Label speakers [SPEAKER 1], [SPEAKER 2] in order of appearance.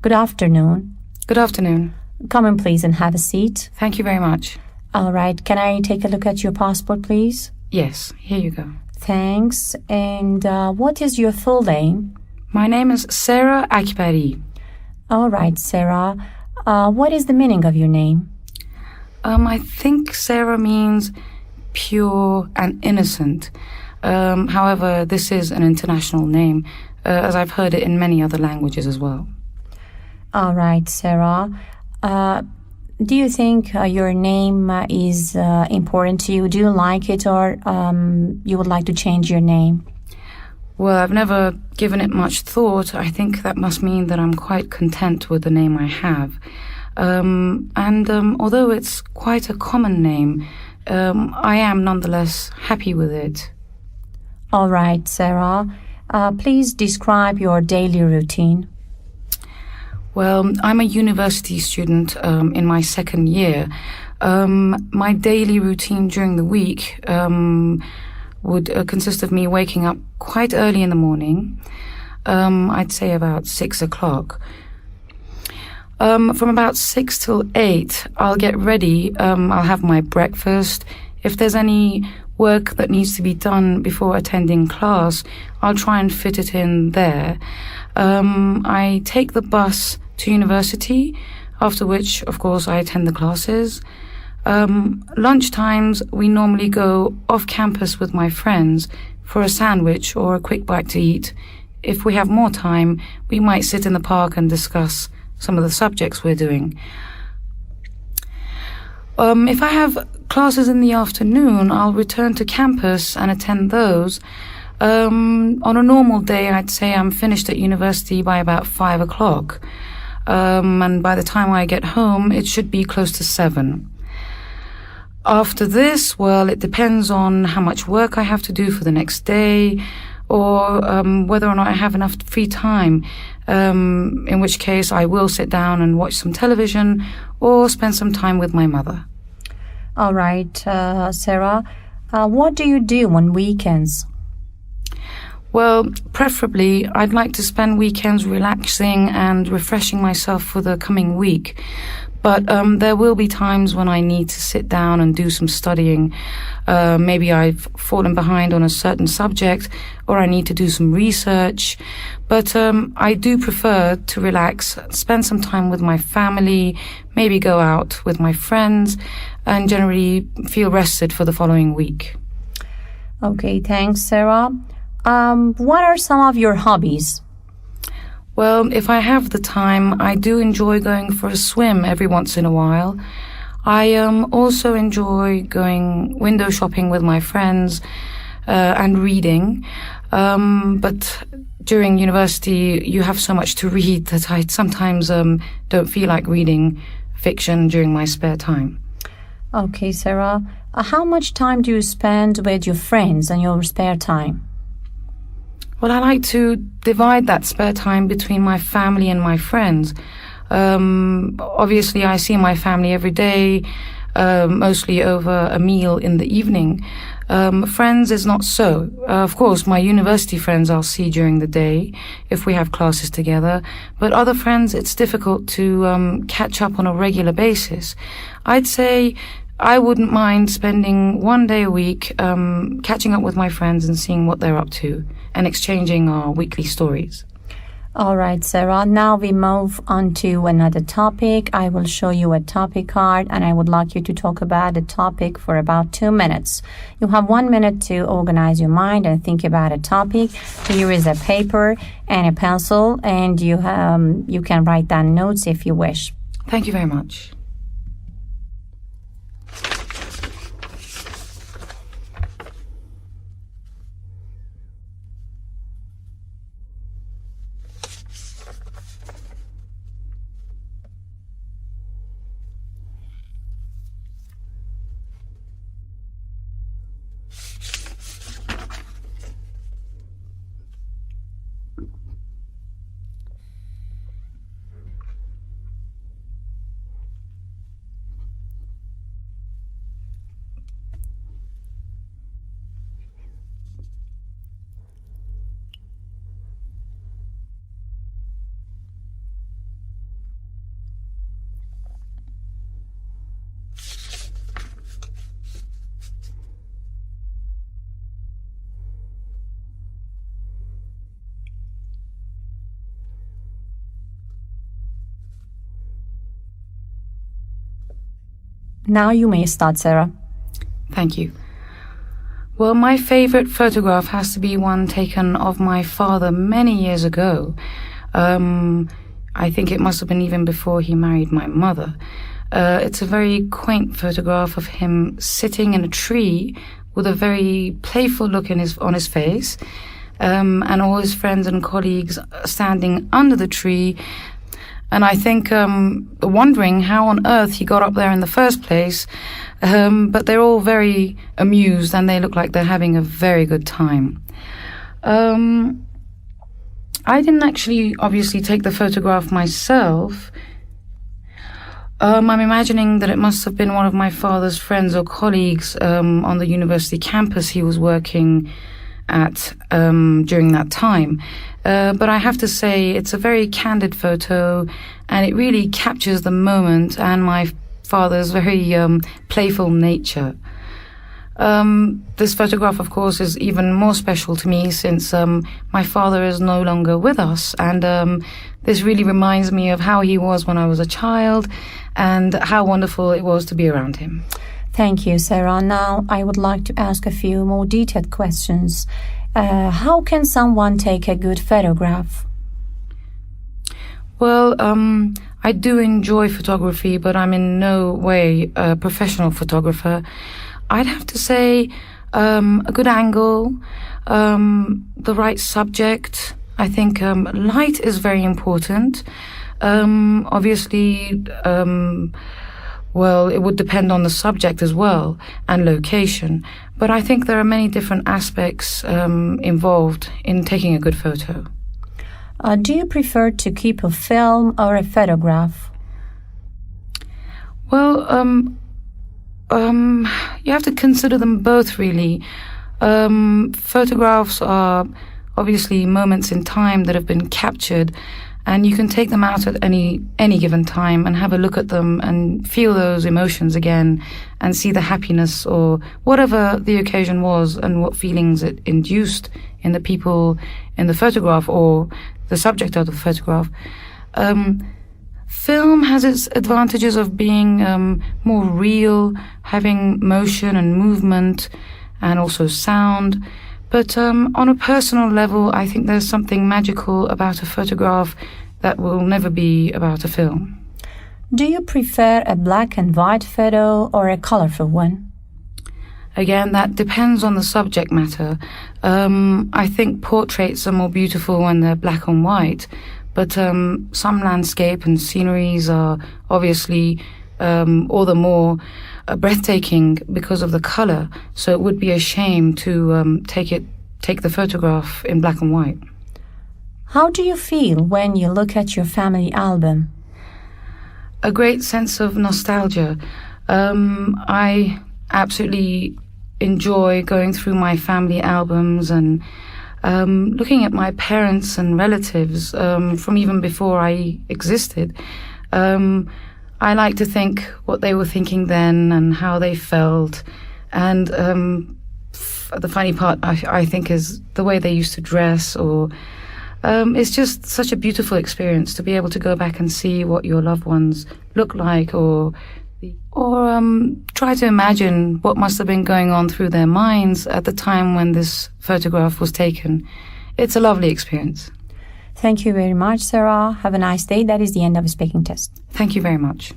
[SPEAKER 1] Good afternoon.
[SPEAKER 2] Good afternoon.
[SPEAKER 1] Come in, please, and have a seat.
[SPEAKER 2] Thank you very much.
[SPEAKER 1] All right. Can I take a look at your passport, please?
[SPEAKER 2] Yes, here you go.
[SPEAKER 1] Thanks. And what is your full name?
[SPEAKER 2] My name is Sarah Akbari.
[SPEAKER 1] All right, Sarah. What is the meaning of your name?
[SPEAKER 2] I think Sarah means pure and innocent. However, this is an international name, as I've heard it in many other languages as well.
[SPEAKER 1] All right, Sarah. Do you think your name is important to you? Do you like it, or you would like to change your name?
[SPEAKER 2] Well, I've never given it much thought. I think that must mean that I'm quite content with the name I have. Although it's quite a common name, I am nonetheless happy with it.
[SPEAKER 1] All right, Sarah. Please describe your daily routine.
[SPEAKER 2] Well, I'm a university student in my second year. My daily routine during the week would consist of me waking up quite early in the morning. I'd say about 6 o'clock. From about 6 till 8, I'll get ready. I'll have my breakfast. If there's any work that needs to be done before attending class, I'll try and fit it in there. I take the bus to university, after which, of course, I attend the classes. Lunch times, we normally go off campus with my friends for a sandwich or a quick bite to eat. If we have more time, we might sit in the park and discuss some of the subjects we're doing. If I have classes in the afternoon, I'll return to campus and attend those. On a normal day, I'd say I'm finished at university by about 5 o'clock. And by the time I get home, it should be close to 7. After this, well, it depends on how much work I have to do for the next day, or whether or not I have enough free time, in which case I will sit down and watch some television or spend some time with my mother.
[SPEAKER 1] All right, Sarah. What do you do on weekends?
[SPEAKER 2] Well, preferably, I'd like to spend weekends relaxing and refreshing myself for the coming week. But there will be times when I need to sit down and do some studying. Maybe I've fallen behind on a certain subject, or I need to do some research. But I do prefer to relax, spend some time with my family, maybe go out with my friends, and generally feel rested for the following week.
[SPEAKER 1] Okay, thanks, Sarah. What are some of your hobbies?
[SPEAKER 2] Well, if I have the time, I do enjoy going for a swim every once in a while. I also enjoy going window shopping with my friends and reading. But during university, you have so much to read that I sometimes don't feel like reading fiction during my spare time.
[SPEAKER 1] Okay, Sarah. How much time do you spend with your friends in your spare time?
[SPEAKER 2] Well, I like to divide that spare time between my family and my friends. Obviously, I see my family every day, mostly over a meal in the evening. Friends is not so. Of course, my university friends I'll see during the day if we have classes together. But other friends, it's difficult to catch up on a regular basis. I'd say I wouldn't mind spending one day a week catching up with my friends and seeing what they're up to and exchanging our weekly stories.
[SPEAKER 1] All right, Sarah. Now we move on to another topic. I will show you a topic card, and I would like you to talk about the topic for about 2 minutes. You have 1 minute to organize your mind and think about a topic. Here is a paper and a pencil, and you can write down notes if you wish.
[SPEAKER 2] Thank you very much.
[SPEAKER 1] Now you may start, Sarah.
[SPEAKER 2] Thank you. Well, my favorite photograph has to be one taken of my father many years ago. I think it must have been even before he married my mother. It's a very quaint photograph of him sitting in a tree with a very playful look on his face, and all his friends and colleagues standing under the tree. And I think wondering how on earth he got up there in the first place, but they're all very amused and they look like they're having a very good time. I didn't actually obviously take the photograph myself. I'm imagining that it must have been one of my father's friends or colleagues on the university campus he was working at during that time. But I have to say it's a very candid photo and it really captures the moment and my father's very playful nature. This photograph, of course, is even more special to me since my father is no longer with us, and this really reminds me of how he was when I was a child and how wonderful it was to be around him.
[SPEAKER 1] Thank you, Sarah. Now I would like to ask a few more detailed questions. How can someone take a good photograph?
[SPEAKER 2] Well, I do enjoy photography, but I'm in no way a professional photographer. I'd have to say a good angle, the right subject. I think light is very important. Obviously, well, it would depend on the subject as well and location. But I think there are many different aspects involved in taking a good photo.
[SPEAKER 1] Do you prefer to keep a film or a photograph?
[SPEAKER 2] Well, you have to consider them both, really. Photographs are obviously moments in time that have been captured, and you can take them out at any given time and have a look at them and feel those emotions again and see the happiness or whatever the occasion was and what feelings it induced in the people in the photograph or the subject of the photograph. Film has its advantages of being more real, having motion and movement and also sound. But on a personal level, I think there's something magical about a photograph that will never be about a film.
[SPEAKER 1] Do you prefer a black and white photo or a colorful one?
[SPEAKER 2] Again, that depends on the subject matter. I think portraits are more beautiful when they're black and white, but some landscape and sceneries are obviously all the more breathtaking because of the color. So it would be a shame to take the photograph in black and white.
[SPEAKER 1] How do you feel when you look at your family album?
[SPEAKER 2] A great sense of nostalgia. I absolutely enjoy going through my family albums and looking at my parents and relatives from even before I existed. I like to think what they were thinking then and how they felt. And the funny part, I think, is the way they used to dress. Or it's just such a beautiful experience to be able to go back and see what your loved ones look like, or try to imagine what must have been going on through their minds at the time when this photograph was taken. It's a lovely experience.
[SPEAKER 1] Thank you very much, Sarah. Have a nice day. That is the end of the speaking test.
[SPEAKER 2] Thank you very much.